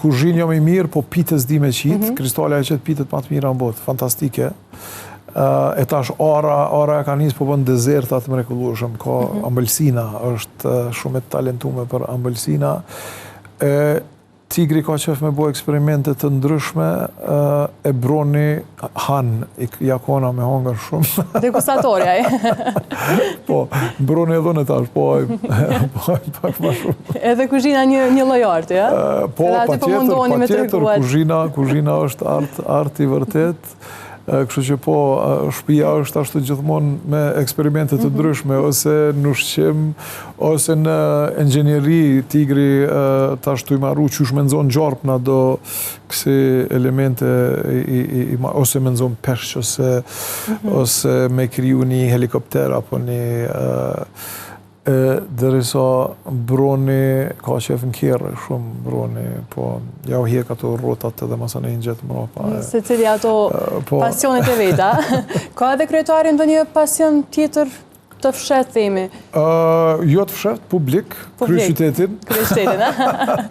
kuzhinë jo më mirë, po pitës di me qitë, Kristala e qëtë pitët më të mira në botë, fantastike. E tash ara e ka njësë po bën dezertat mrekullueshëm, ka ambëlsina, është shumë e talentume për ambëlsina. Tigri ka qef me bo eksperimente të ndryshme, e broni ja kona me hongër shumë. Degustatorja e. Po, broni edhe në tash, po pak ma shumë. Edhe kuzhina një lloj arti, ja? Po, patjetër, kuzhina është art i vërtet. Kështu që po, shtëpia është ashtu gjithmonë me eksperimente të ndryshme, ose në ushqim, ose në inxhinieri, Tigri ta ashtu i marru qysh me nxon gjarp na do kësi elemente, ose me nxon peshq, ose me kriju një helikopter, apo një dërisa broni ka qef në kjerë shumë broni, po ja u hjek ato rotat edhe masane i njëtë mrapa. Se cili ato pasionet e veta. Ka edhe kryetari ndonjë pasion tjetër të fshet, themi? Jo të fshet, publik, kryeqytetin. Kryeqytetin, a?